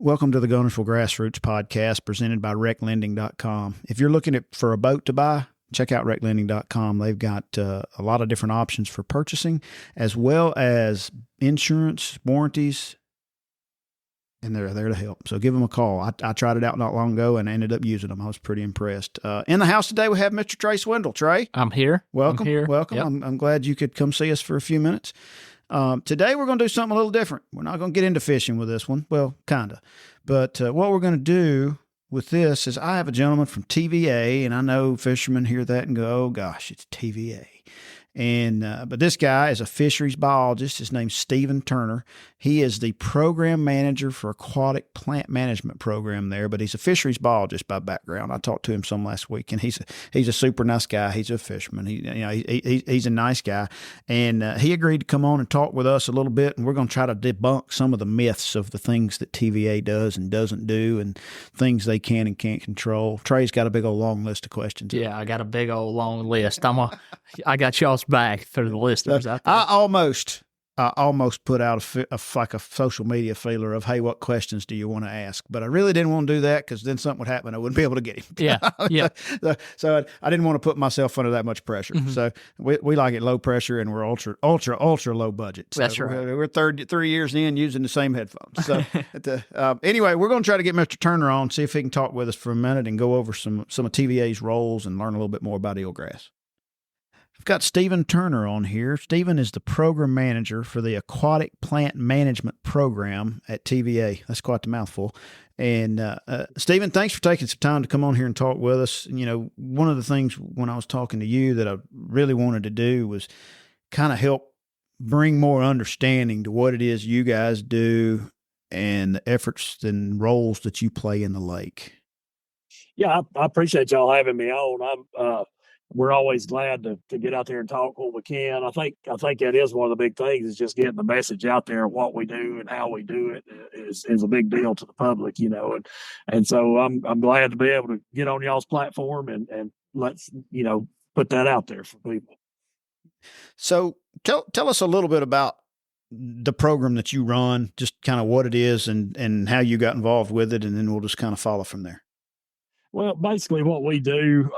Welcome to the Guntersville Grassroots podcast presented by RecLending.com. If you're looking for a boat to buy, check out RecLending.com. They've got a lot of different options for purchasing, as well as insurance, warranties, and they're there to help. So give them a call. I tried it out not long ago and ended up using them. I was pretty impressed. In the house today, we have Mr. Trey Swindle. Trey? I'm here. Welcome. I'm here. Welcome. Yep. I'm glad you could come see us for a few minutes. Today, we're going to do something a little different. We're not going to get into fishing with this one. Well, kind of. But what we're going to do with this is I have a gentleman from TVA, and I know fishermen hear that and go, oh, gosh, it's TVA. And but this guy is a fisheries biologist. His name's Stephen Turner. He is the program manager for Aquatic Plant Management Program there, but he's a fisheries biologist by background. I talked to him some last week, and he's a super nice guy. He's a fisherman. He's a nice guy, and he agreed to come on and talk with us a little bit. And we're going to try to debunk some of the myths of the things that TVA does and doesn't do, and things they can and can't control. Trey's got a big old long list of questions. Yeah, I got a big old long list. I got y'all's back for the listeners out there. I almost put out a social media feeler of, hey, what questions do you want to ask? But I really didn't want to do that because then something would happen. I wouldn't be able to get him. Yeah. So I didn't want to put myself under that much pressure. Mm-hmm. So we like it low pressure, and we're ultra low budget. So that's right. We're 3 years in using the same headphones. So anyway, we're going to try to get Mr. Turner on, see if he can talk with us for a minute and go over some of TVA's roles and learn a little bit more about eelgrass. I've got Stephen Turner on here. Stephen is the program manager for the Aquatic Plant Management Program at TVA. That's quite the mouthful. And Stephen, thanks for taking some time to come on here and talk with us. You know, one of the things when I was talking to you that I really wanted to do was kind of help bring more understanding to what it is you guys do and the efforts and roles that you play in the lake. Yeah, I appreciate y'all having me on. We're always glad to get out there and talk when we can. I think that is one of the big things is just getting the message out there. What we do and how we do it is a big deal to the public, you know. And so I'm glad to be able to get on y'all's platform and let's, you know, put that out there for people. So tell us a little bit about the program that you run, just kind of what it is and how you got involved with it, and then we'll just kind of follow from there. Well, basically what we do,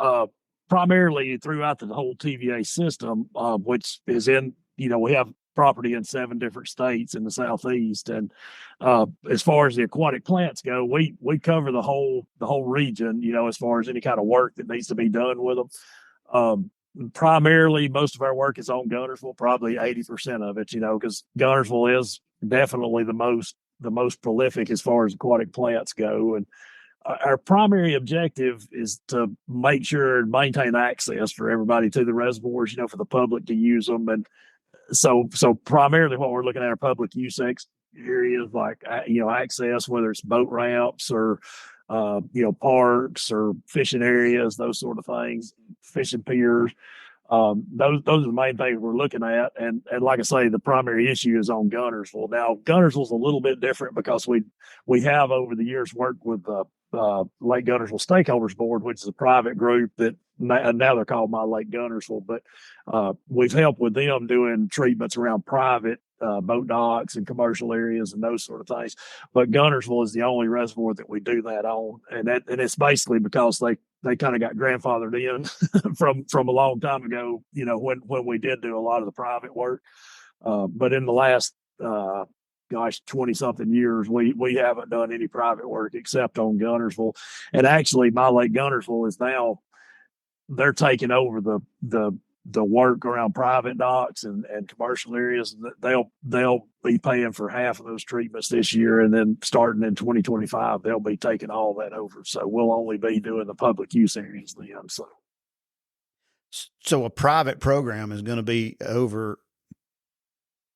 primarily throughout the whole TVA system, which is in, you know, we have property in 7 different states in the Southeast. And as far as the aquatic plants go, we cover the whole region, you know, as far as any kind of work that needs to be done with them. Primarily, most of our work is on Guntersville, probably 80% of it, you know, because Guntersville is definitely the most prolific as far as aquatic plants go. And our primary objective is to make sure and maintain access for everybody to the reservoirs, you know, for the public to use them. And so primarily what we're looking at are public use areas like, you know, access, whether it's boat ramps or, you know, parks or fishing areas, those sort of things, fishing piers. Those are the main things we're looking at. And like I say, the primary issue is on Guntersville. Now, Guntersville's a little bit different because we have over the years worked with Lake Guntersville Stakeholders Board, which is a private group that now they're called My Lake Guntersville. But we've helped with them doing treatments around private boat docks and commercial areas and those sort of things. But Guntersville is the only reservoir that we do that on, and it's basically because they kind of got grandfathered in from a long time ago, you know, when we did do a lot of the private work. But in the last 20-something years, we haven't done any private work except on Guntersville. And actually, My Lake Guntersville is now, they're taking over the work around private docks and commercial areas. They'll be paying for half of those treatments this year, and then starting in 2025, they'll be taking all that over. So we'll only be doing the public use areas then. So a private program is going to be over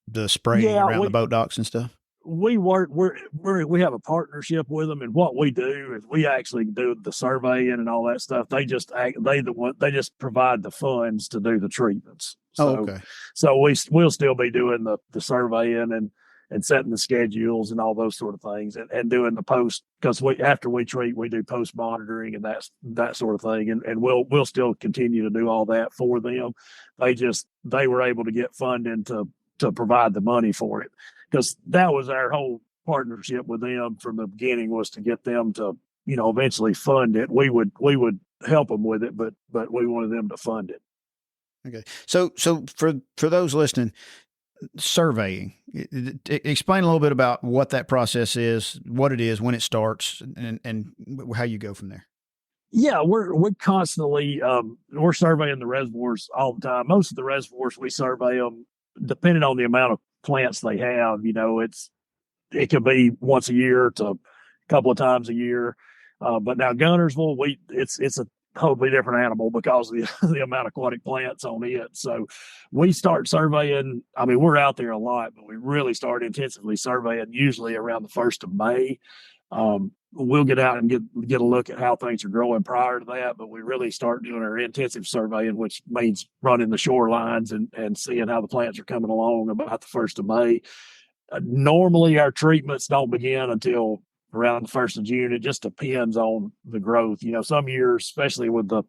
the spraying around the boat docks and stuff? We have a partnership with them, and what we do is we actually do the surveying and all that stuff. They just provide the funds to do the treatments. So, okay. So we'll still be doing the surveying and setting the schedules and all those sort of things, and doing the post, because after we treat, we do post monitoring and that sort of thing, and we'll still continue to do all that for them. They were able to get funding to provide the money for it, because that was our whole partnership with them from the beginning was to get them to, eventually fund it. We would help them with it, but we wanted them to fund it. Okay. So for those listening, surveying, explain a little bit about what that process is, what it is, when it starts, and how you go from there. Yeah, we're constantly we're surveying the reservoirs all the time. Most of the reservoirs we survey them depending on the amount of plants they have. It could be once a year to a couple of times a year. But now Guntersville, it's a totally different animal because of the amount of aquatic plants on it. So we start surveying. I mean, we're out there a lot, but we really start intensively surveying usually around the 1st of May. We'll get out and get a look at how things are growing prior to that, but we really start doing our intensive surveying, which means running the shorelines and seeing how the plants are coming along about the 1st of May. Normally our treatments don't begin until around the 1st of June. It just depends on the growth. Some years, especially with the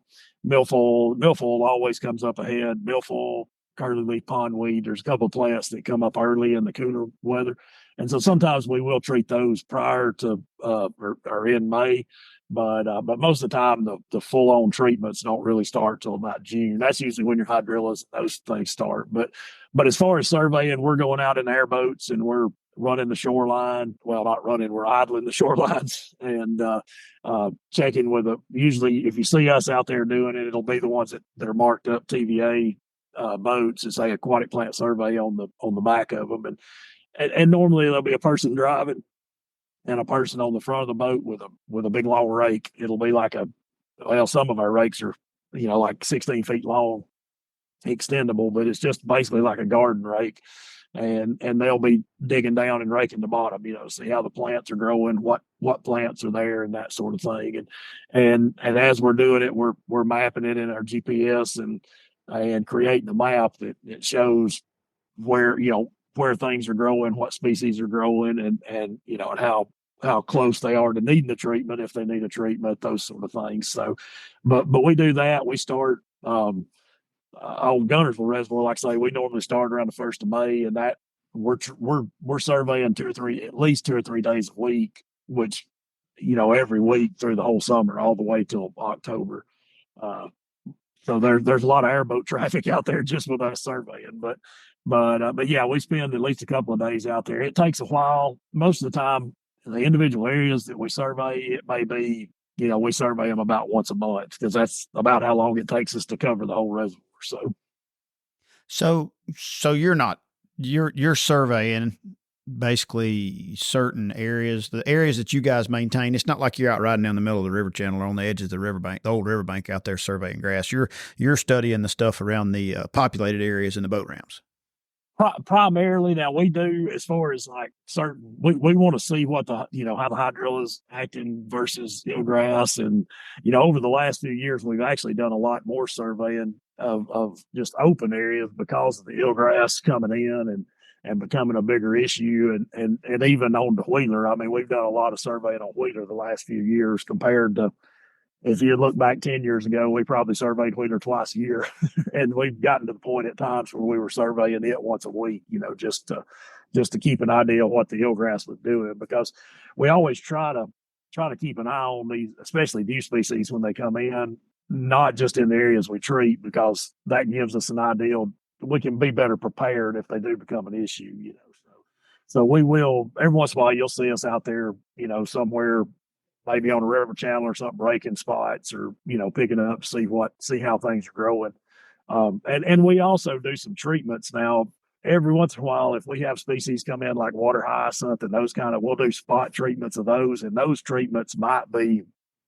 milfoil always comes up ahead. Milfoil, curly-leaf pondweed, there's a couple of plants that come up early in the cooler weather. And so sometimes we will treat those prior to or in May, but most of the time the full-on treatments don't really start till about June. That's usually when your hydrillas, those things start. But as far as surveying, we're going out in airboats and we're running the shoreline. Well, not running, we're idling the shorelines and checking usually if you see us out there doing it, it'll be the ones that are marked up TVA boats that say Aquatic Plant Survey on the back of them. And normally there'll be a person driving and a person on the front of the boat with a big long rake. It'll be like some of our rakes are, like 16 feet long, extendable, but it's just basically like a garden rake. And they'll be digging down and raking the bottom, see how the plants are growing, what plants are there and that sort of thing. And as we're doing it, we're mapping it in our GPS and creating a map that shows where things are growing, what species are growing, and how close they are to needing the treatment, if they need a treatment, those sort of things. So, but we do that. We start on Guntersville Reservoir, like I say, we normally start around the 1st of May, and that we're surveying at least 2 or 3 days a week, which every week through the whole summer, all the way till October. So there's a lot of airboat traffic out there just with us surveying, but yeah, we spend at least a couple of days out there. It takes a while. Most of the time, the individual areas that we survey, it may be, we survey them about once a month because that's about how long it takes us to cover the whole reservoir. So you're surveying basically certain areas, the areas that you guys maintain. It's not like you're out riding down the middle of the river channel or on the edges of the riverbank, the old riverbank out there surveying grass. You're studying the stuff around the populated areas and the boat ramps. Primarily, now we do as far as like certain, we want to see what how the hydrilla is acting versus eelgrass. And, over the last few years, we've actually done a lot more surveying of just open areas because of the eelgrass coming in and becoming a bigger issue. And even on the wheeler, I mean, we've done a lot of surveying on wheeler the last few years compared to, if you look back 10 years ago, we probably surveyed wheeler twice a year. And we've gotten to the point at times where we were surveying it once a week, just to keep an idea of what the eelgrass was doing, because we always try to keep an eye on these, especially new species when they come in, not just in the areas we treat, because that gives us an idea. We can be better prepared if they do become an issue, So we will, every once in a while, you'll see us out there, somewhere, maybe on a river channel or something, raking spots or, picking up, see how things are growing. And we also do some treatments now. Every once in a while, if we have species come in like water hyacinth and those we'll do spot treatments of those. And those treatments might be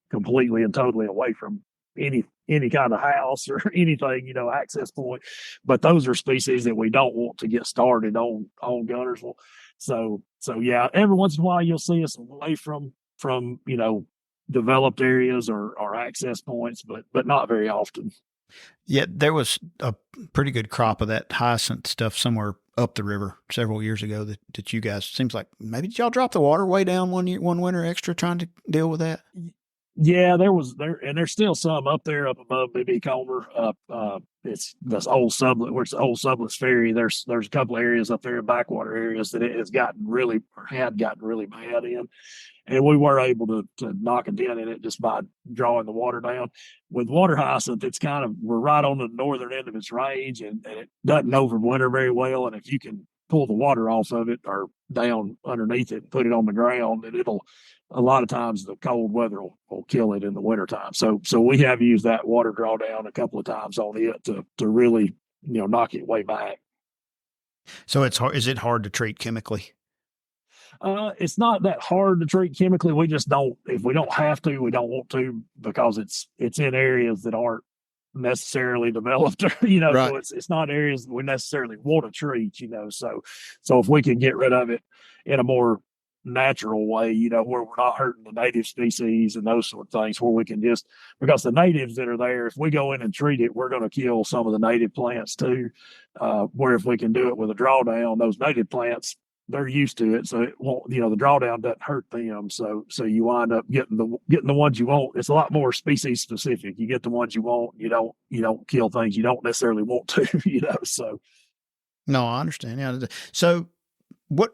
completely and totally away from any kind of house or anything, access point. But those are species that we don't want to get started on Guntersville. So yeah, every once in a while you'll see us away from developed areas or access points, but not very often. Yeah, there was a pretty good crop of that hyacinth stuff somewhere up the river several years ago that you guys, seems like maybe did y'all drop the water way down one winter extra trying to deal with that? Yeah, there's still some up there up above BB Comer. It's this old sublet, where it's the old Sublet's Ferry. There's a couple of areas up there, backwater areas, that it has gotten really, or had gotten really bad in, and we were able to knock a dent in it just by drawing the water down. With water hyacinth, it's kind of, we're right on the northern end of its range, and it doesn't overwinter very well. And if you can pull the water off of it or down underneath it and put it on the ground, and it'll, a lot of times the cold weather will kill it in the wintertime. So we have used that water drawdown a couple of times on it to really, knock it way back. So it's hard. Is it hard to treat chemically? It's not that hard to treat chemically. We just don't, if we don't have to, we don't want to, because it's in areas that aren't necessarily developed, right. So it's not areas that we necessarily want to treat, so if we can get rid of it in a more natural way, where we're not hurting the native species and those sort of things, where we can just, because the natives that are there, if we go in and treat it, we're going to kill some of the native plants too, where if we can do it with a drawdown, those native plants, they're used to it, so it won't, the drawdown doesn't hurt them. So you wind up getting the ones you want. It's a lot more species specific. You get the ones you want. You don't kill things you don't necessarily want to. So. No, I understand. Yeah. So, what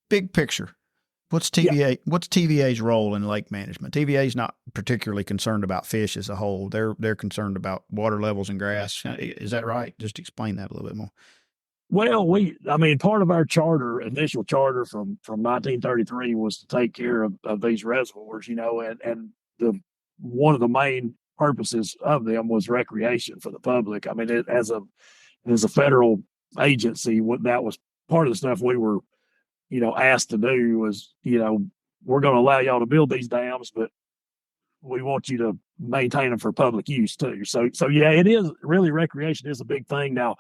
big picture? What's TVA? Yeah. What's TVA's role in lake management? TVA is not particularly concerned about fish as a whole. They're concerned about water levels and grass. Is that right? Just explain that a little bit more. Well, part of our initial charter from 1933 was to take care of these reservoirs, and one of the main purposes of them was recreation for the public. As a federal agency, that was part of the stuff we were, asked to do was, we're going to allow y'all to build these dams, but we want you to maintain them for public use too. So yeah, it is really, recreation is a big thing now.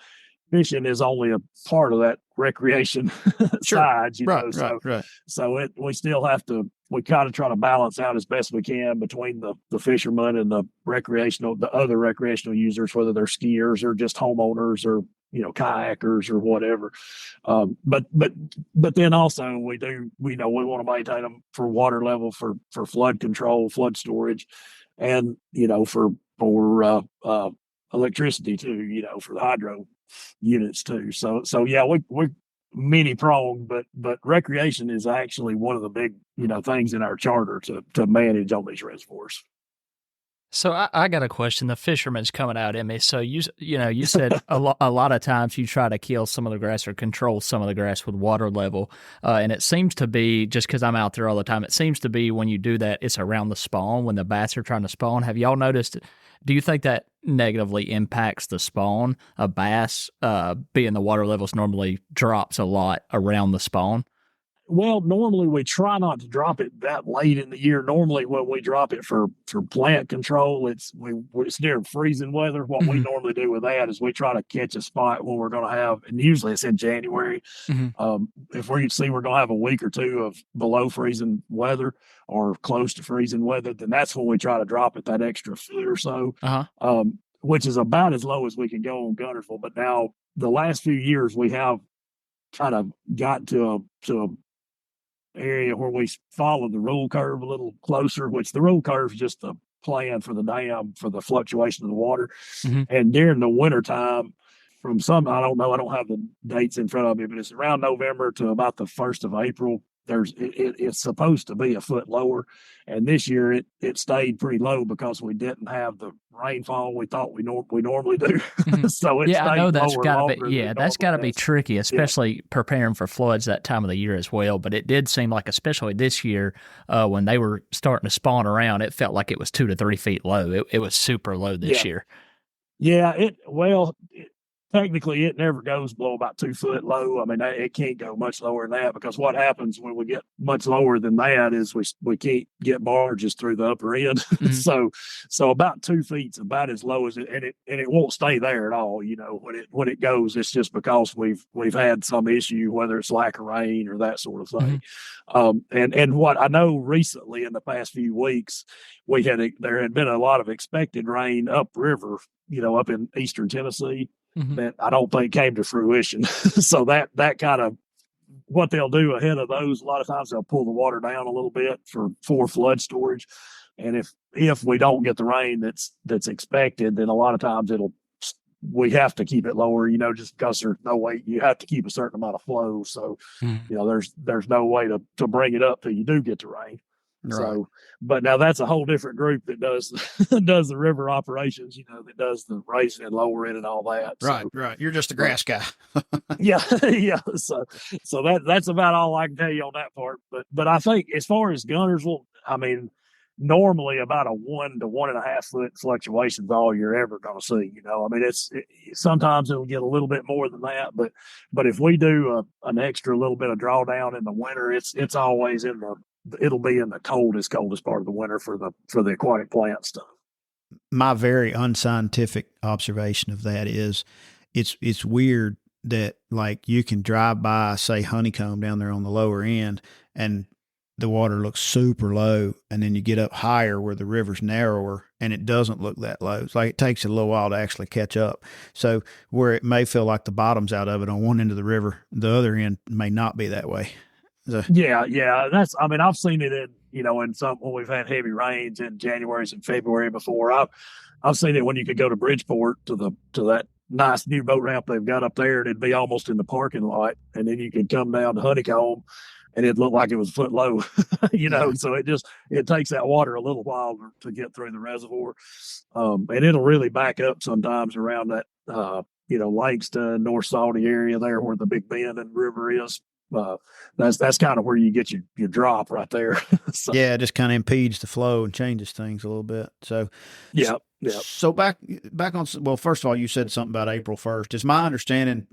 Fishing is only a part of that recreation side, Right. So we still have to, we kind of try to balance out as best we can between the fishermen and the other recreational users, whether they're skiers or just homeowners or, kayakers or whatever. But then also we want to maintain them for water level, for flood control, flood storage, and, for electricity too, for the hydro units too. So yeah, we're many pronged, but recreation is actually one of the big, things in our charter to manage on these reservoirs. So I got a question. The fisherman's coming out at me. So you said a lot of times you try to kill some of the grass or control some of the grass with water level, and it seems to be, just because I'm out there all the time, it seems to be when you do that, it's around the spawn when the bass are trying to spawn. Have y'all noticed? Do you think that negatively impacts the spawn of bass, being the water levels normally drops a lot around the spawn? Well, normally we try not to drop it that late in the year. Normally when we drop it for plant control, it's during freezing weather. What we normally do with that is we try to catch a spot when we're going to have, and usually it's in January. If we see we're going to have a week or two of below freezing weather or close to freezing weather, then that's when we try to drop it that extra foot or so, which is about as low as we can go on Guntersville. But now the last few years we have kind of got to a area where we follow the rule curve a little closer, which the rule curve is just a plan for the dam for the fluctuation of the water. And during the wintertime, I don't know, I don't have the dates in front of me, but it's around November to about the 1st of April. It's supposed to be a foot lower, and this year it stayed pretty low because we didn't have the rainfall we thought we normally do. So I know that's got to be that's got to be tricky, especially preparing for floods that time of the year as well. But it did seem like, especially this year, when they were starting to spawn around, it felt like it was 2 to 3 feet low. It was super low this year. Yeah, technically, it never goes below about 2 foot low. It can't go much lower than that, because what happens when we get much lower than that is we can't get barges through the upper end. So about 2 feet's about as low as it, and it won't stay there at all. When it goes, it's just because we've had some issue, whether it's lack of rain or that sort of thing. And what I know recently in the past few weeks, there had been a lot of expected rain upriver, up in eastern Tennessee. That I don't think came to fruition. So that kind of, what they'll do ahead of those, a lot of times they'll pull the water down a little bit for flood storage. And if we don't get the rain that's expected, then a lot of times we have to keep it lower, just because there's no way. You have to keep a certain amount of flow. So, there's no way to bring it up till you do get the rain. Right. So, but now that's a whole different group that does does the river operations, that does the raising and lowering and all that. Right, so, right. You're just a grass guy. yeah, yeah. So that's about all I can tell you on that part. But I think as far as Guntersville, I mean, normally about a 1 to 1.5 foot fluctuation is all you're ever going to see. I mean, sometimes it'll get a little bit more than that, but if we do an extra little bit of drawdown in the winter, it's always it'll be in the coldest part of the winter for the aquatic plant stuff. My very unscientific observation of that is it's weird that like you can drive by, say, Honeycomb down there on the lower end, and the water looks super low, and then you get up higher where the river's narrower and it doesn't look that low. It's like it takes a little while to actually catch up. So where it may feel like the bottom's out of it on one end of the river, the other end may not be that way. So, yeah. I've seen it in some, when we've had heavy rains in January and February before. I've seen it when you could go to Bridgeport to that nice new boat ramp they've got up there, and it'd be almost in the parking lot. And then you could come down to Honeycomb and it looked like it was a foot low, so it takes that water a little while to get through the reservoir. And it'll really back up sometimes around that, Langston, North Salty area there where the Big Bend and river is. That's kind of where you get your drop right there. So, yeah, it just kind of impedes the flow and changes things a little bit. So, yeah. So back on, well, first of all, you said something about April 1st. It's my understanding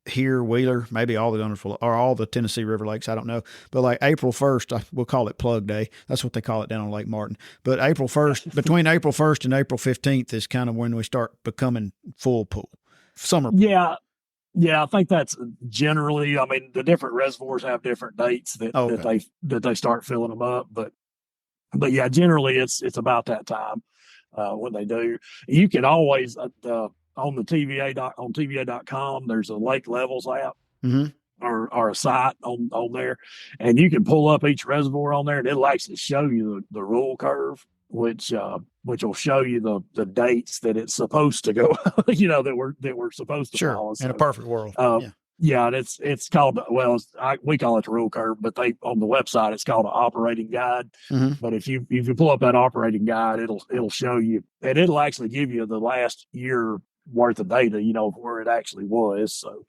here, Wheeler, maybe all the Guntersville or all the Tennessee River Lakes, I don't know, but like April 1st, we'll call it Plug Day. That's what they call it down on Lake Martin. But April 1st, between April 1st and April 15th is kind of when we start becoming full pool, summer pool. Yeah, I think that's generally. I mean, the different reservoirs have different dates that they start filling them up, but yeah, generally it's about that time when they do. You can always on the TVA.com. There's a lake levels app or a site on there, and you can pull up each reservoir on there, and it'll actually show you the rule curve, which will show you the dates that it's supposed to go, that we're supposed to follow. So, in a perfect world. Yeah, and it's called, we call it the rule curve, but on the website it's called an operating guide. But if you pull up that operating guide, it'll show you, and it'll actually give you the last year worth of data, where it actually was. So,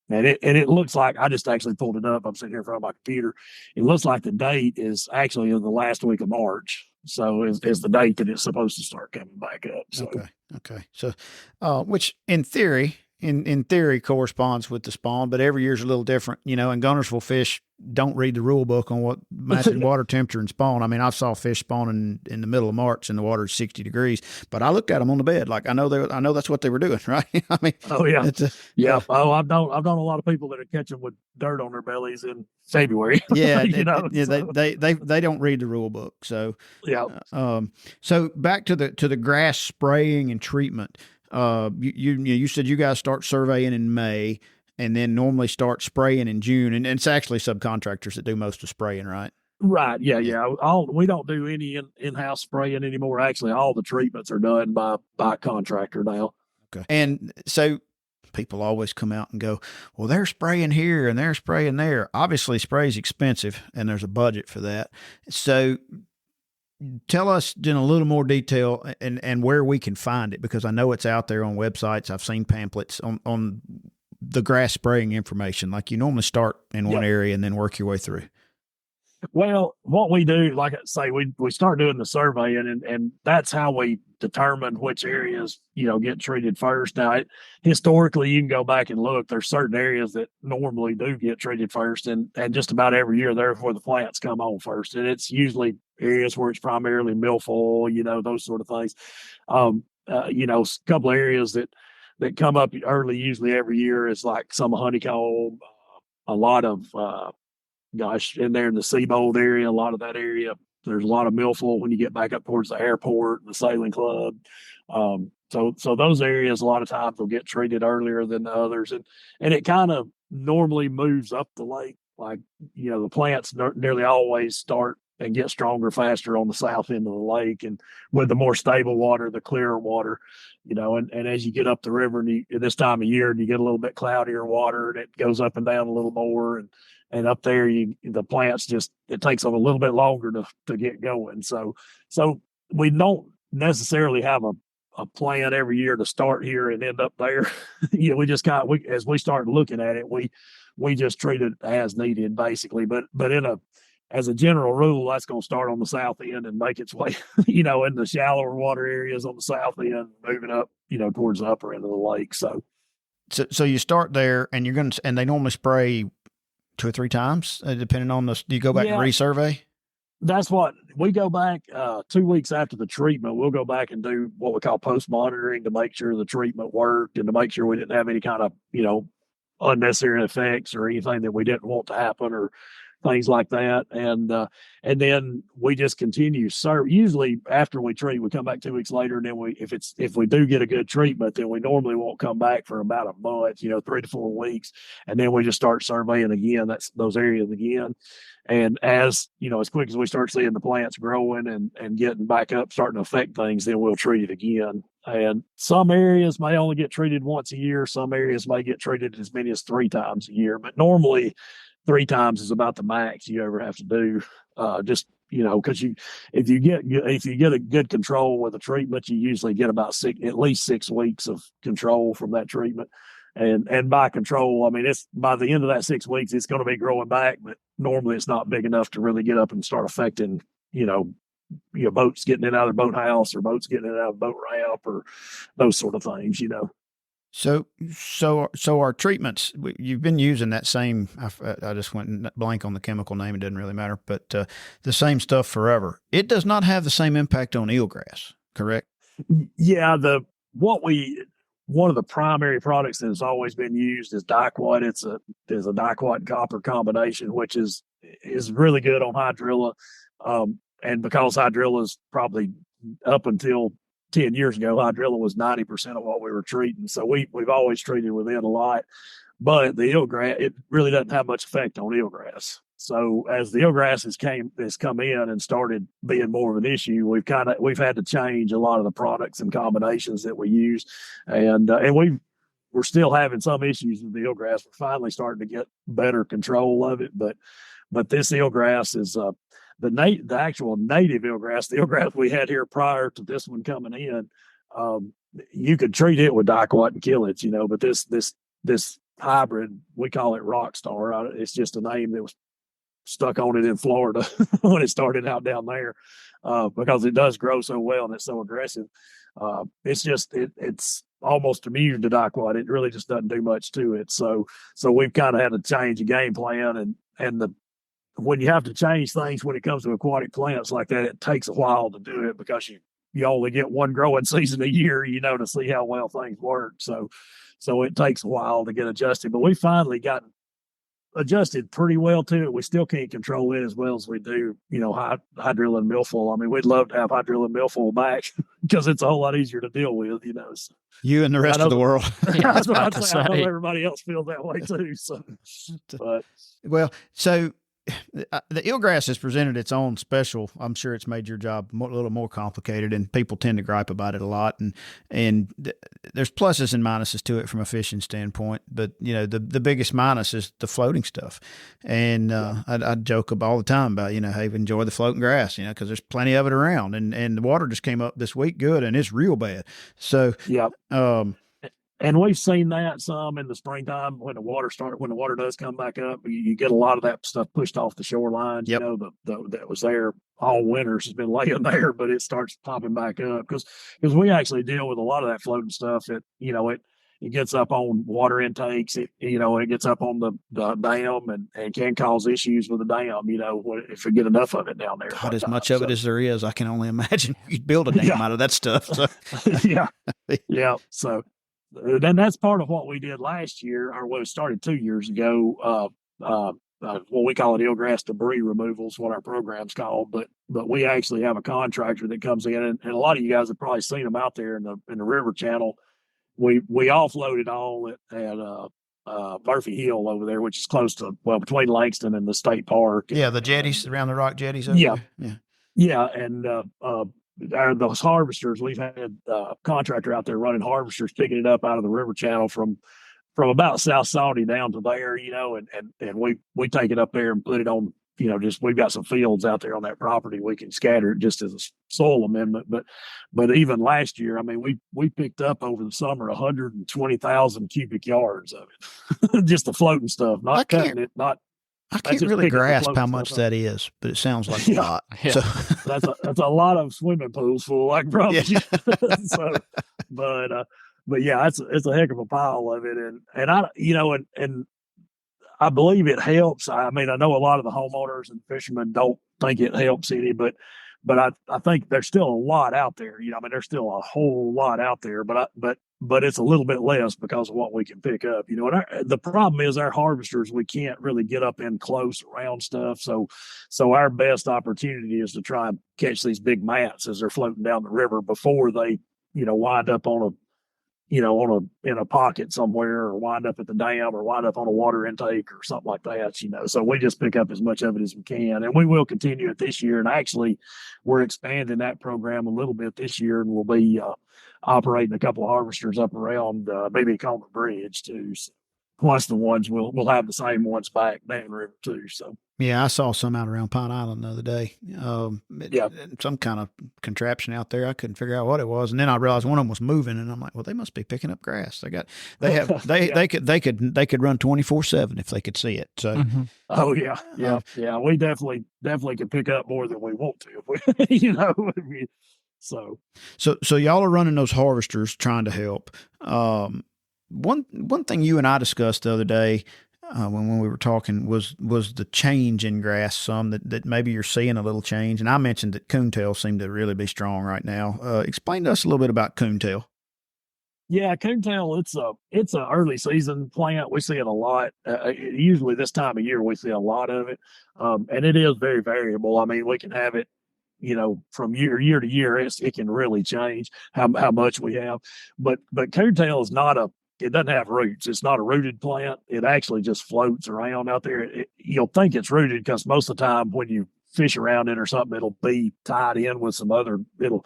and it looks like, I just actually pulled it up. I'm sitting here in front of my computer. It looks like the date is actually in the last week of March. So is the date that it's supposed to start coming back up. So. Okay. So, which in theory corresponds with the spawn, but every year's a little different, and Guntersville fish don't read the rule book on what matching water temperature and spawn. I mean, I saw fish spawning in the middle of March and the water is 60 degrees, but I looked at them on the bed. Like I know that's what they were doing. Right. I mean, oh yeah. I've done a lot of people that are catching with dirt on their bellies in February. Yeah. They don't read the rule book. So, yeah. So back to the grass spraying and treatment. You said you guys start surveying in May and then normally start spraying in June, and it's actually subcontractors that do most of spraying, right? Right. Yeah. We don't do any in-house spraying anymore. Actually, all the treatments are done by contractor now. Okay. And so people always come out and go, well, they're spraying here and they're spraying there. Obviously, spray is expensive and there's a budget for that. So tell us in a little more detail and where we can find it, because I know it's out there on websites. I've seen pamphlets on the grass spraying information. Like you normally start in one area and then work your way through. Well, what we do, like I say, we start doing the surveying, and that's how we determine which areas, get treated first. Now, historically, you can go back and look. There's certain areas that normally do get treated first, and just about every year, therefore, the plants come on first. And it's usually areas where it's primarily milfoil, those sort of things. A couple of areas that come up early, usually every year, is like some honeycomb, a lot of in there in the Seabold area, a lot of that area, there's a lot of milfoil when you get back up towards the airport and the sailing club. So those areas a lot of times will get treated earlier than the others, and it kind of normally moves up the lake. Like the plants nearly always start and get stronger faster on the south end of the lake. And with the more stable water, the clearer water, and as you get up the river and this time of year, and you get a little bit cloudier water and it goes up and down a little more. And up there, the plants it takes them a little bit longer to get going. So we don't necessarily have a plan every year to start here and end up there. We just as we start looking at it, we just treat it as needed basically. But as a general rule, that's going to start on the south end and make its way, in the shallower water areas on the south end, moving up, towards the upper end of the lake. So you start there, and and they normally spray 2 or 3 times, depending on do you go back and resurvey? That's what we go back 2 weeks after the treatment. We'll go back and do what we call post monitoring to make sure the treatment worked and to make sure we didn't have any kind of, unnecessary effects or anything that we didn't want to happen or things like that. And then we just continue. So usually after we treat, we come back 2 weeks later. And then if we do get a good treatment, then we normally won't come back for about a month, 3 to 4 weeks. And then we just start surveying again, those areas again. And as quick as we start seeing the plants growing and getting back up, starting to affect things, then we'll treat it again. And some areas may only get treated once a year. Some areas may get treated as many as 3 times a year, but normally 3 times is about the max you ever have to do. Because if you get a good control with a treatment, you usually get about at least 6 weeks of control from that treatment. And by control, I mean, it's by the end of that 6 weeks, it's going to be growing back, but normally it's not big enough to really get up and start affecting, boats getting in and out of the boathouse or boats getting in and out of the boat ramp or those sort of things, So our treatments, you've been using that same, I just went blank on the chemical name. It doesn't really matter, but the same stuff forever. It does not have the same impact on eelgrass, correct? Yeah. One of the primary products that has always been used is Diquat. It's a Diquat copper combination, which is really good on hydrilla. And because hydrilla is probably up until 10 years ago, hydrilla was 90% of what we were treating. So we've always treated with it a lot, but the eelgrass, it really doesn't have much effect on eelgrass. So as the eelgrass has come in and started being more of an issue, we've had to change a lot of the products and combinations that we use. And we're still having some issues with the eelgrass. We're finally starting to get better control of it. But this eelgrass is, the actual native eelgrass, the eelgrass we had here prior to this one coming in, you could treat it with Diquat and kill it, but this hybrid, we call it Rockstar. It's just a name that was stuck on it in Florida when it started out down there, because it does grow so well and it's so aggressive. It's almost immune to Diquat. It really just doesn't do much to it. So we've kind of had to change the game plan, and when you have to change things when it comes to aquatic plants like that, it takes a while to do it because you only get one growing season a year, to see how well things work. So it takes a while to get adjusted, but we finally gotten adjusted pretty well to it. We still can't control it as well as we do, hydrilla and milfoil. I mean, we'd love to have hydrilla and milfoil back because it's a whole lot easier to deal with, So you and the rest of the world. Yeah, I was about to say. I know everybody else feels that way too. So, so the eelgrass has presented its own special. I'm sure it's made your job a little more complicated, and people tend to gripe about it a lot. And there's pluses and minuses to it from a fishing standpoint. But the biggest minus is the floating stuff. And I joke all the time about hey, enjoy the floating grass, because there's plenty of it around. And the water just came up this week, good, and it's real bad. So yeah. And we've seen that some in the springtime when the water does come back up, you get a lot of that stuff pushed off the shoreline. Yep. That was there all winters has been laying there, but it starts popping back up because we actually deal with a lot of that floating stuff. It gets up on water intakes. It gets up on the dam and can cause issues with the dam. If you get enough of it down there. God, as much of it as there is, I can only imagine you'd build a dam out of that stuff. So. Yeah. Yeah. So. Then that's part of what we did last year, or what started 2 years ago. What we call it eelgrass debris removal is what our program's called. But we actually have a contractor that comes in, and a lot of you guys have probably seen them out there in the river channel. We offload it all at Murphy Hill over there, which is close to, well, between Langston and the state park. Yeah, the jetties around the rock jetties over Yeah. there. Yeah. And those harvesters, we've had a contractor out there running harvesters, picking it up out of the river channel from about South Saudi down to there, and we take it up there and put it on, just, we've got some fields out there on that property. We can scatter it just as a soil amendment. But even last year, I mean, we picked up over the summer 120,000 cubic yards of it, just the floating stuff, not cutting it, not. I can't really grasp how much that is, but it sounds like a lot. Yeah. So that's a lot of swimming pools full, I promise you. So, but yeah, it's a heck of a pile of it, and I, and I believe it helps. I mean, I know a lot of the homeowners and fishermen don't think it helps any, but I think there's still a lot out there. I mean, there's still a whole lot out there, but it's a little bit less because of what we can pick up. And the problem is our harvesters, we can't really get up in close around stuff. So our best opportunity is to try and catch these big mats as they're floating down the river before they, wind up in a pocket somewhere, or wind up at the dam, or wind up on a water intake or something like that, So we just pick up as much of it as we can, and we will continue it this year. And actually, we're expanding that program a little bit this year, and we'll be operating a couple of harvesters up around maybe Coleman Bridge too. So, plus the ones we'll have the same ones back down the river too. So. Yeah, I saw some out around Pine Island the other day. Some kind of contraption out there. I couldn't figure out what it was, and then I realized one of them was moving, and I'm like, well, they must be picking up grass. They could run 24/7 if they could see it. So, oh yeah. We definitely could pick up more than we want to, if we, So y'all are running those harvesters, trying to help. One thing you and I discussed the other day, when we were talking, was the change in grass, some that maybe you're seeing a little change. And I mentioned that coontail seemed to really be strong right now. Explain to us a little bit about coontail. Yeah, coontail, it's a early season plant. We see it a lot. Usually this time of year, we see a lot of it. And it is very variable. I mean, we can have it, from year to year. It can really change how much we have. But coontail is it doesn't have roots. It's not a rooted plant. It actually just floats around out there. You'll think it's rooted because most of the time when you fish around it or something, it'll be tied in with some other, it'll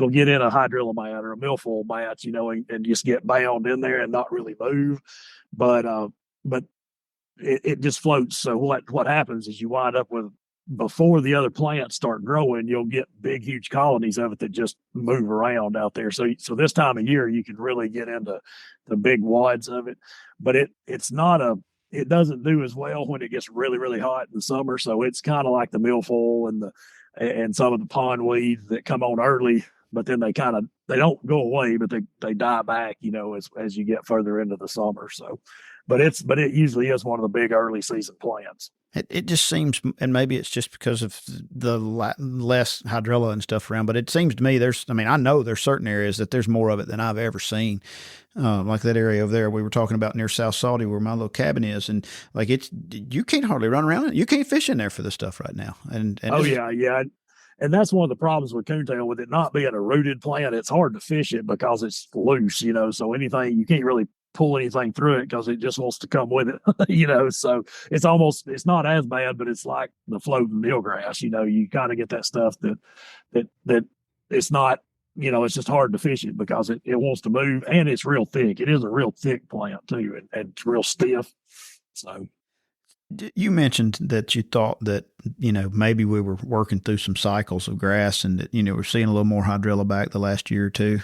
get in a hydrilla mat or a milfoil mat, and just get bound in there and not really move. But it just floats. So what happens is you wind up with, before the other plants start growing, you'll get big, huge colonies of it that just move around out there. So this time of year, you can really get into the big wads of it, but it doesn't do as well when it gets really, really hot in the summer. So it's kind of like the milfoil and some of the pond weeds that come on early, but then they don't go away, but they die back, as you get further into the summer. So, but it usually is one of the big early season plants. It just seems, and maybe it's just because of the less hydrilla and stuff around, but it seems to me I know there's certain areas that there's more of it than I've ever seen. Like that area over there we were talking about near South Saudi where my little cabin is, and like you can't hardly run around it. You can't fish in there for the stuff right now. And yeah. And that's one of the problems with coontail, with it not being a rooted plant. It's hard to fish it because it's loose, so anything, you can't really pull anything through it because it just wants to come with it, so it's not as bad, but it's like the floating eelgrass, you kind of get that stuff that it's not, it's just hard to fish it because it wants to move, and it's real thick. It is a real thick plant too, and it's real stiff. So you mentioned that you thought that, maybe we were working through some cycles of grass, and that, we're seeing a little more hydrilla back the last year or two.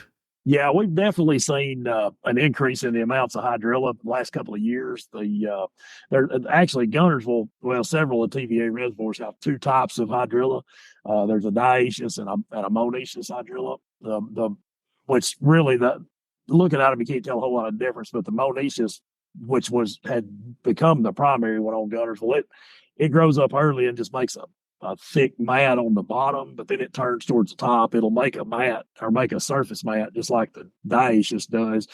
Yeah, we've definitely seen an increase in the amounts of hydrilla the last couple of years. They're actually Guntersville, several of TVA reservoirs have two types of hydrilla. There's a dioecious and a monoecious hydrilla. Which really, looking at them, you can't tell a whole lot of difference. But the monoecious, which had become the primary one on Guntersville, it grows up early and just makes a thick mat on the bottom, but then it turns towards the top. It'll make a mat or make a surface mat just like the dioecious does.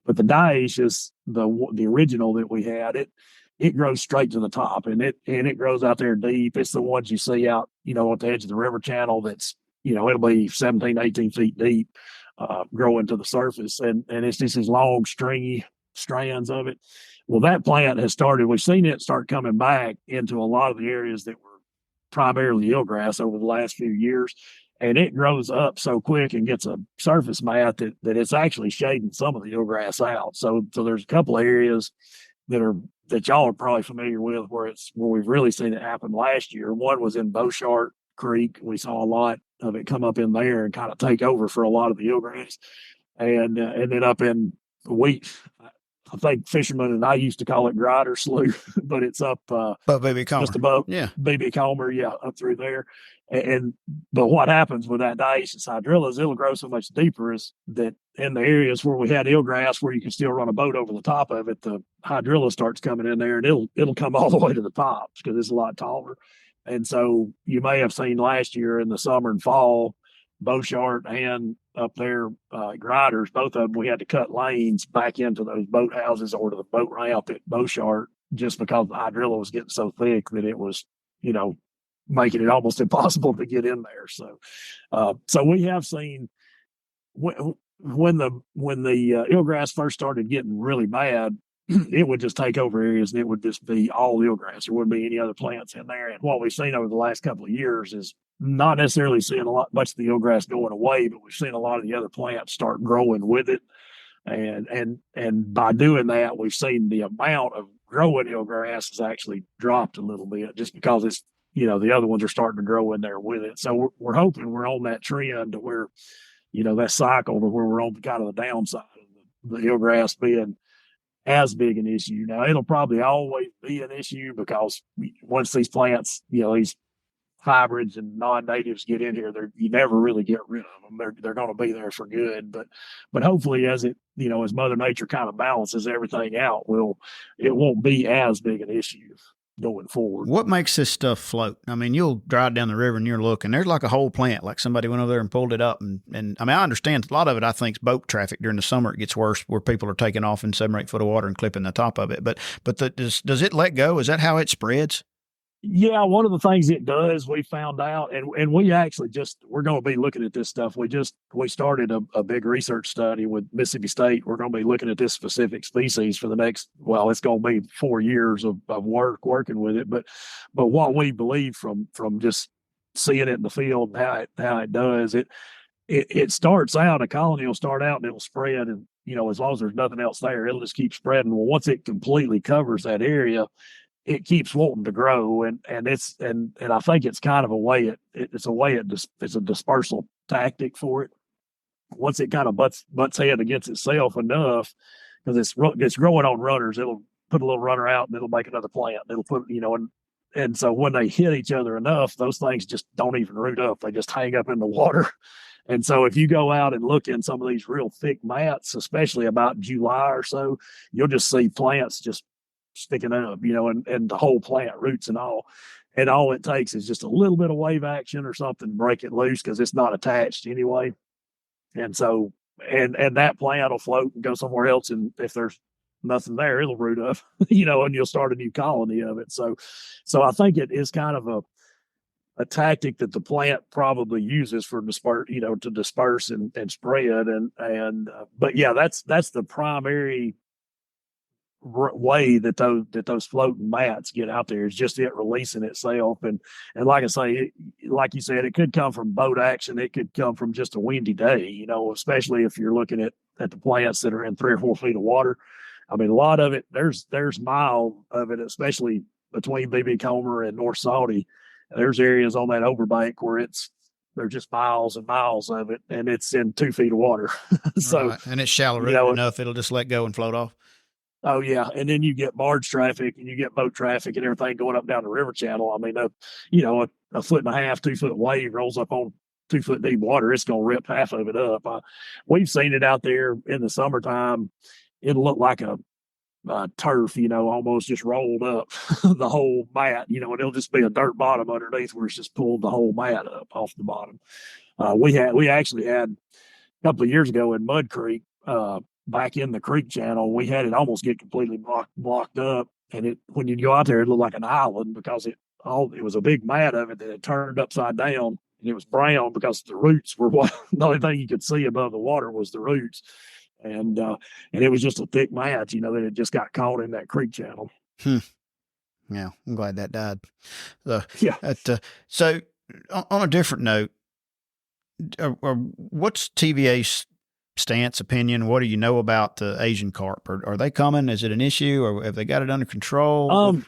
But the dioecious, the original that we had, it grows straight to the top, and it grows out there deep. It's the ones you see out, at the edge of the river channel. That's, it'll be 17, 18 feet deep, growing to the surface, and it's just these long, stringy, strands of it. Well, that plant has started, we've seen it start coming back into a lot of the areas that were primarily eelgrass over the last few years. And it grows up so quick and gets a surface mat that it's actually shading some of the eelgrass out. So there's a couple of areas that y'all are probably familiar with where we've really seen it happen last year. One was in Beauchart Creek. We saw a lot of it come up in there and kind of take over for a lot of the eelgrass. And then up in I think fishermen and I used to call it Grider Slough, but it's up Baby Comer. Just above Yeah. Baby Comer, up through there. But what happens with that dioecious hydrilla is it'll grow so much deeper is that in the areas where we had eelgrass where you can still run a boat over the top of it, the hydrilla starts coming in there and it'll come all the way to the top because it's a lot taller. And so you may have seen last year in the summer and fall, Beauchart and up there, Griders, both of them, we had to cut lanes back into those boathouses or to the boat ramp at Beauchart just because the hydrilla was getting so thick that it was, making it almost impossible to get in there. So we have seen when the eelgrass first started getting really bad, it would just take over areas and it would just be all eelgrass. There wouldn't be any other plants in there. And what we've seen over the last couple of years is not necessarily seeing much of the eelgrass going away, but we've seen a lot of the other plants start growing with it. And by doing that, we've seen the amount of growing eelgrass has actually dropped a little bit just because it's, the other ones are starting to grow in there with it. So we're hoping we're on that trend to where, that cycle to where we're on kind of the downside of the eelgrass being as big an issue. Now, it'll probably always be an issue because once these plants, these hybrids and non-natives get in here, you never really get rid of them. They're going to be there for good. But hopefully as it, as Mother Nature kind of balances everything out, it won't be as big an issue going forward. What makes this stuff float? I mean, you'll drive down the river and you're looking, there's like a whole plant, like somebody went over there and pulled it up. And I mean, I understand a lot of it, I think, is boat traffic. During the summer, it gets worse where people are taking off in 7 or 8 foot of water and clipping the top of it. But does it let go? Is that how it spreads? Yeah, one of the things it does, we found out, and we actually we're going to be looking at this stuff. We started a big research study with Mississippi State. We're going to be looking at this specific species for the next, it's going to be 4 years of working with it. But what we believe from just seeing it in the field and how it does, it starts out, a colony will start out and it'll spread, and as long as there's nothing else there, it'll just keep spreading. Well, once it completely covers that area, it keeps wanting to grow, and I think it's kind of a way it's a dispersal tactic for it. Once it kind of butts head against itself enough, because it's growing on runners, it'll put a little runner out and it'll make another plant. It'll put and so when they hit each other enough, those things just don't even root up; they just hang up in the water. And so if you go out and look in some of these real thick mats, especially about July or so, you'll just see plants just sticking up, and the whole plant, roots and all. And all it takes is just a little bit of wave action or something to break it loose because it's not attached anyway. And so, and that plant will float and go somewhere else. And if there's nothing there, it'll root up, and you'll start a new colony of it. So I think it is kind of a tactic that the plant probably uses for to disperse and spread. But yeah, that's the primary way that those floating mats get out there is just it releasing itself. And like I say, like you said, it could come from boat action. It could come from just a windy day, especially if you're looking at the plants that are in 3 or 4 feet of water. I mean, a lot of it, there's mile of it, especially between BB Comer and North Saudi. There's areas on that overbank where there's just miles and miles of it, and it's in 2 feet of water. So, right. And it's shallow enough, it'll just let go and float off. Oh yeah, and then you get barge traffic and you get boat traffic and everything going up down the river channel. I mean, a foot and a half, 2 foot wave rolls up on 2 foot deep water. It's going to rip half of it up. We've seen it out there in the summertime. It'll look like a turf, almost just rolled up the whole mat, and it'll just be a dirt bottom underneath where it's just pulled the whole mat up off the bottom. We actually had a couple of years ago in Mud Creek, back in the creek channel, we had it almost get completely blocked up. And when you go out there, it looked like an island because it was a big mat of it that had turned upside down, and it was brown because the roots were the only thing you could see above the water was the roots. and it was just a thick mat, that had just got caught in that creek channel. Yeah, I'm glad that died. Yeah. So on a different note, what's TVA's stance, opinion? What do you know about the Asian carp? Are they coming? Is it an issue, or have they got it under control?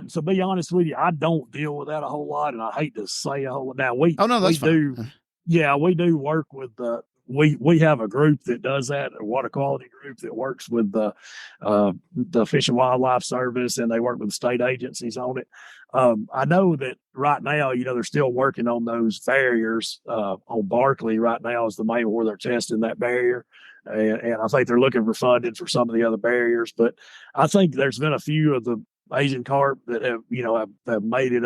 To be honest with you, I don't deal with that a whole lot, and I hate to say a whole lot. Now That's do, fine. Yeah, we do work with we have a group that does that, a water quality group that works with the Fish and Wildlife Service, and they work with state agencies on it. I know that right now, they're still working on those barriers. On Barkley right now is the main where they're testing that barrier. And I think they're looking for funding for some of the other barriers. But I think there's been a few of the Asian carp that have made it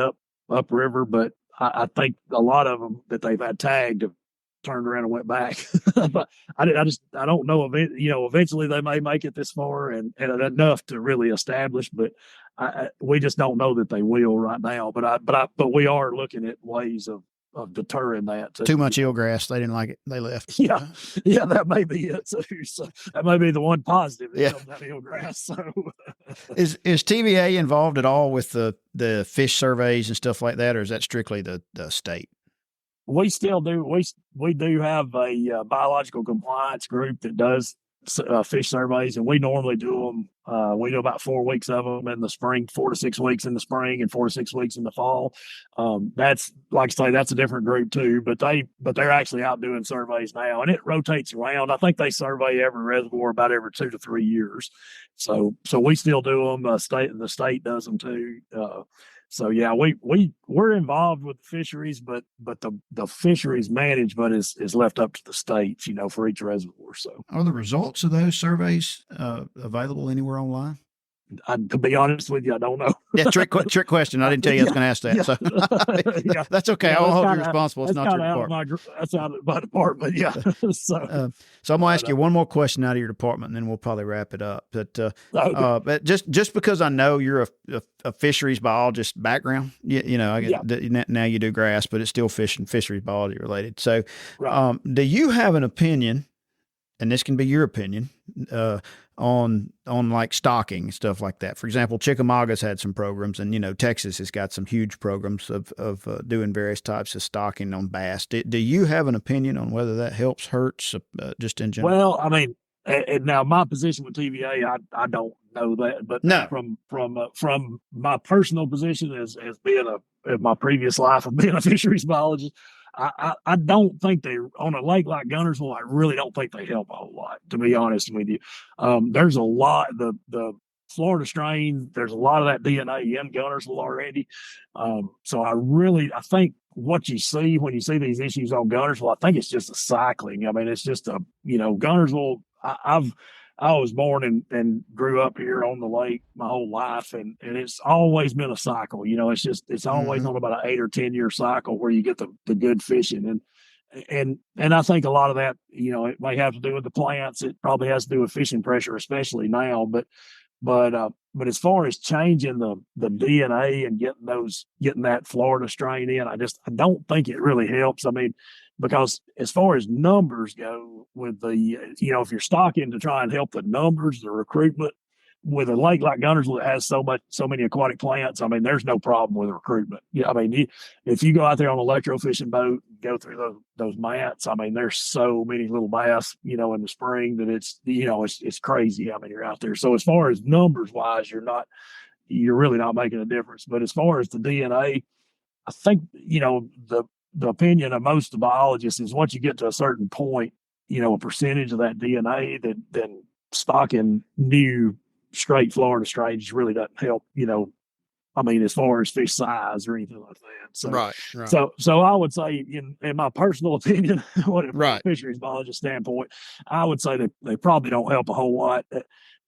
upriver, but I think a lot of them that they've had tagged have turned around and went back. But I don't know. Eventually they may make it this far and enough to really establish, but we just don't know that they will right now. But we are looking at ways of deterring that. Too much eelgrass. They didn't like it. They left. Yeah, that may be it too. So that may be the one positive that comes out of eelgrass. So is TVA involved at all with the fish surveys and stuff like that, or is that strictly the state? We still do. We do have a biological compliance group that does fish surveys, and we normally do them. We do about 4 weeks of them in the spring, 4 to 6 weeks in the spring, and 4 to 6 weeks in the fall. That's, like I say, that's a different group too. But they're actually out doing surveys now, and it rotates around. I think they survey every reservoir about every 2 to 3 years. So we still do them. The state does them too. So yeah, we're involved with fisheries, but the fisheries management is left up to the states, for each reservoir. So are the results of those surveys available anywhere online? To be honest with you, I don't know. Yeah, trick question. I didn't tell you I was going to ask that. Yeah. So that's okay. I'll hold you responsible. It's not your department. That's out of my department. Yeah. So I'm going to ask you one more question out of your department, and then we'll probably wrap it up. But just because I know you're a fisheries biologist background, now you do grass, but it's still fish and fisheries biology related. So, do you have an opinion? And this can be your opinion on like stocking and stuff like that. For example, Chickamauga's had some programs, and Texas has got some huge programs of doing various types of stocking on bass. Do you have an opinion on whether that helps, hurts, just in general? Well, I mean, and now my position with TVA, I don't know that, but no. From my personal position as being in my previous life of being a fisheries biologist, I don't think they, on a lake like Guntersville, I really don't think they help a whole lot, to be honest with you. There's a lot, the Florida strain, there's a lot of that DNA in Guntersville already. So I think what you see when you see these issues on Guntersville, I think it's just a cycling. I mean, it's just Guntersville, I was born and grew up here on the lake my whole life, and it's always been a cycle. It's always on about an 8 or 10 year cycle where you get the good fishing, and I think a lot of that, it may have to do with the plants. It probably has to do with fishing pressure, especially now. But as far as changing the DNA and getting that Florida strain in, I don't think it really helps. I mean, because as far as numbers go with if you're stocking to try and help the numbers, the recruitment, with a lake like Guntersville that has so many aquatic plants, I mean, there's no problem with recruitment. Yeah, I mean, if you go out there on an electro fishing boat, go through those mats, I mean, there's so many little bass, in the spring that it's crazy. I mean, you're out there. So as far as numbers wise, you're really not making a difference. But as far as the DNA, I think, the opinion of most of the biologists is once you get to a certain point, a percentage of that DNA, then stocking new straight Florida strains really doesn't help, I mean, as far as fish size or anything like that. So, right. So I would say, in my personal opinion, from a fisheries biologist standpoint, I would say that they probably don't help a whole lot.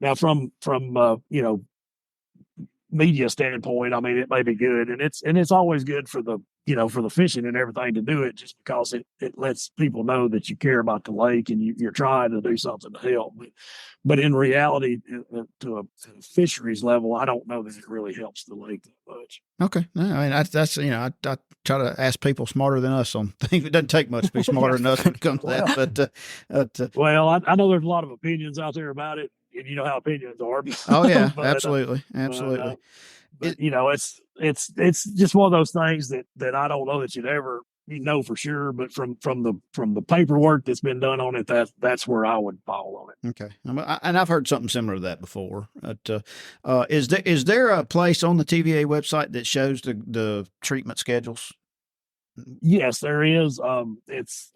Now, from media standpoint, I mean, it may be good, and it's always good for the fishing and everything to do it, just because it lets people know that you care about the lake and you're trying to do something to help. But in reality, to a fisheries level, I don't know that it really helps the lake that much. Okay, no, I mean that's try to ask people smarter than us on things. It doesn't take much to be smarter than us when it comes to that. But well, I know there's a lot of opinions out there about it, and you know how opinions are. oh yeah, but, absolutely. But you know, it's just one of those things that I don't know that you'd ever know for sure. But from the paperwork that's been done on it, that's where I would fall on it. Okay, and I've heard something similar to that before. Is there a place on the TVA website that shows the treatment schedules? Yes, there is. It's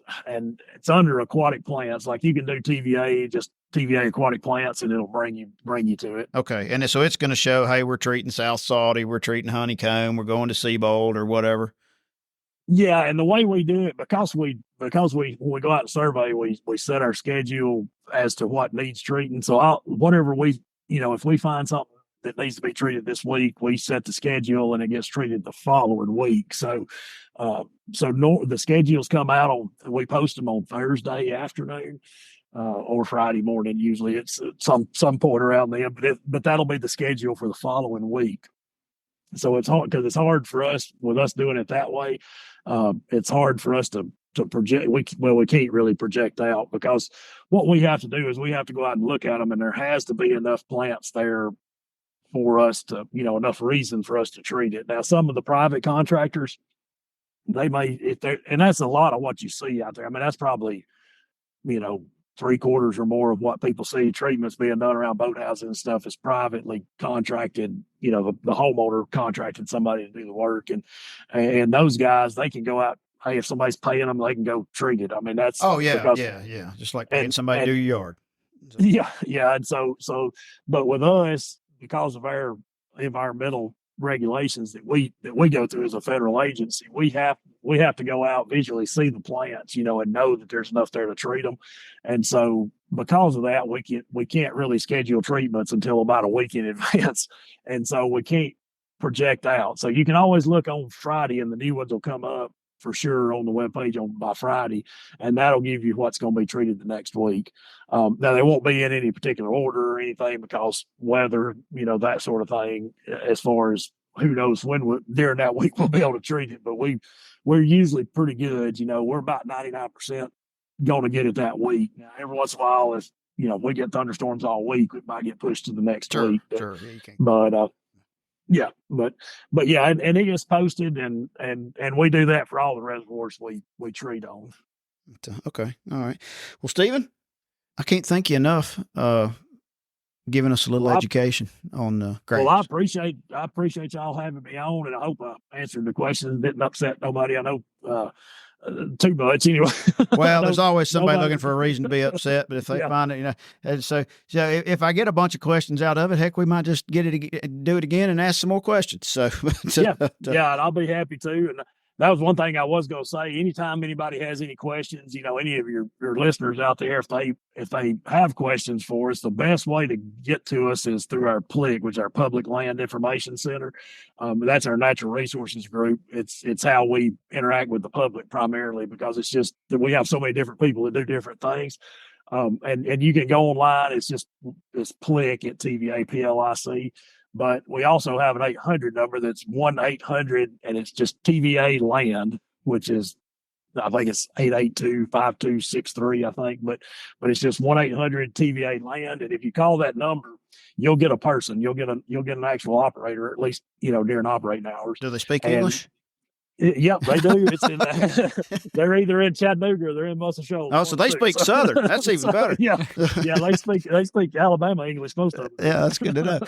under aquatic plants. Like you can do TVA, just TVA aquatic plants, and it'll bring you to it. Okay, and so it's going to show, hey, we're treating South Saudi, we're treating honeycomb, we're going to Seabold or whatever. Yeah, and the way we do it, because we when we go out and survey, we set our schedule as to what needs treating. So whatever if we find something that needs to be treated this week, we set the schedule and it gets treated the following week. So the schedules come out we post them on Thursday afternoon or Friday morning. Usually it's some point around then, but that'll be the schedule for the following week. So it's hard because it's hard for us with us doing it that way. It's hard for us to project. We can't really project out, because what we have to do is we have to go out and look at them, and there has to be enough plants there for us to, enough reason for us to treat it. Now, some of the private contractors, they may, and that's a lot of what you see out there. I mean, that's probably, 3/4 or more of what people see treatments being done around boathouses and stuff is privately contracted. The homeowner contracted somebody to do the work, and those guys, they can go out. Hey, if somebody's paying them, they can go treat it. I mean, that's yeah, just like paying somebody to do your yard. Yeah, and so, but with us, because of our environmental regulations that we go through as a federal agency, we have to go out, visually see the plants, and know that there's enough there to treat them. And so because of that, we can't really schedule treatments until about a week in advance. And so we can't project out. So you can always look on Friday and the new ones will come up for sure on the webpage by Friday, and that'll give you what's going to be treated the next week. Now they won't be in any particular order or anything, because weather, that sort of thing, as far as who knows when during that week we'll be able to treat it. But we're usually pretty good. We're about 99% going to get it that week. Now, every once in a while, if we get thunderstorms all week, we might get pushed to the next week. Sure. Yeah, but yeah, and it gets posted, and we do that for all the reservoirs we treat on. Okay, all right. Well, Stephen, I can't thank you enough giving us a little education on grass. Well, I appreciate y'all having me on, and I hope I answered the questions, didn't upset nobody. I know too much anyway. Well, there's always somebody looking for a reason to be upset, but if they find it, and so if I get a bunch of questions out of it, heck, we might just do it again and ask some more questions. So and I'll be happy to. And that was one thing I was going to say. Anytime anybody has any questions, any of your listeners out there, if they have questions for us, the best way to get to us is through our PLIC, which is our Public Land Information Center. That's our natural resources group. It's how we interact with the public primarily, because it's just that we have so many different people that do different things. And you can go online. It's PLIC at TVA PLIC. But we also have an 800 number that's 1-800, and it's just TVA Land, which is, I think it's 882-5263, I think. But it's just 1-800 TVA Land, and if you call that number, you'll get a person. You'll get an actual operator, at least during operating hours. Do they speak English? Yep, they do. It's in they're either in Chattanooga or they're in Muscle Shoals. Oh, so they speak Southern. That's even better. Yeah, they speak Alabama English, most of them. Yeah, that's good to know.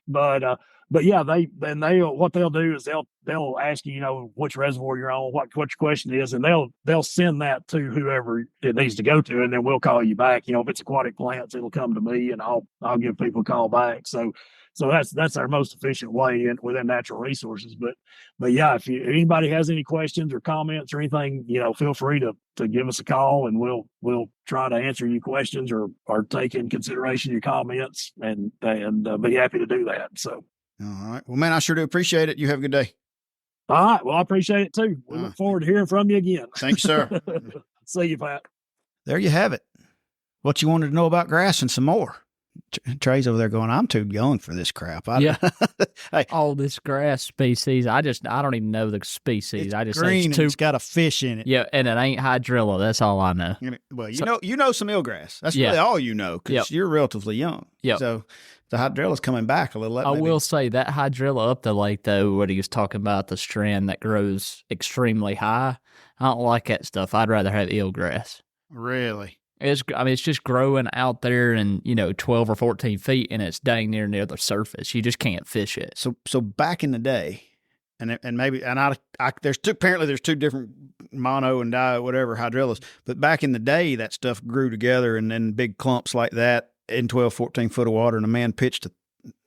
But yeah, what they'll do is they'll ask you, which reservoir you're on, what your question is, and they'll send that to whoever it needs to go to, and then we'll call you back. If it's aquatic plants, it'll come to me, and I'll give people a call back. So that's our most efficient way within natural resources. But yeah, if anybody has any questions or comments or anything, feel free to give us a call, and we'll try to answer your questions or take in consideration your comments, and be happy to do that. So. All right. Well, man, I sure do appreciate it. You have a good day. All right. Well, I appreciate it too. We look forward to hearing from you again. Thank you, sir. See you, Pat. There you have it. What you wanted to know about grass and some more. Trey's over there going, I'm too young for this crap. Yeah. Hey, All this grass species, I don't even know the species. it's I just say green it's and it's got a fish in it. yeah, and it ain't hyrdilla. That's all I know. Well, So- you know some eelgrass. That's Yeah. really all you know because Yep. you're relatively young. Yep. So the hydrilla's coming back a little. That I may be- will say that hyrdilla up the lake, though, what he was talking about, the strand that grows extremely high, I don't like that stuff. I'd rather have eelgrass. Really. It's just growing out there and 12 or 14 feet, and it's dang near the surface. You just can't fish it. So back in the day, and maybe I apparently there's two different mono and di whatever hydrillas, but back in the day that stuff grew together and then big clumps like that in 12, 14 foot of water, and a man pitched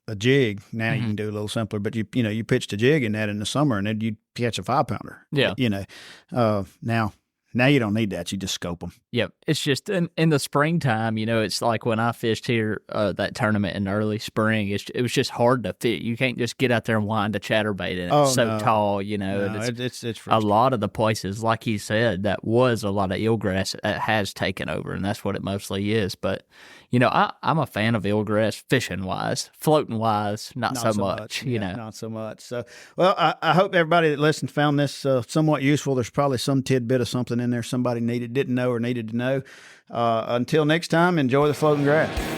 a jig. Now you can do a little simpler, but you pitched a jig in that in the summer, and then you'd catch a 5-pounder. Yeah. Now you don't need that. You just scope them. Yep. It's just in the springtime, it's like when I fished here that tournament in early spring, it was just hard to fit. You can't just get out there and wind a chatterbait and it's so tall, and It's a lot of the places, like he said, that was a lot of eelgrass that has taken over, and that's what it mostly is. But, I'm a fan of eelgrass fishing-wise. Floating-wise, not so much. Not so much. So, well, I hope everybody that listened found this somewhat useful. There's probably some tidbit of something in there somebody didn't know or needed to know. Until next time, enjoy the floating grass.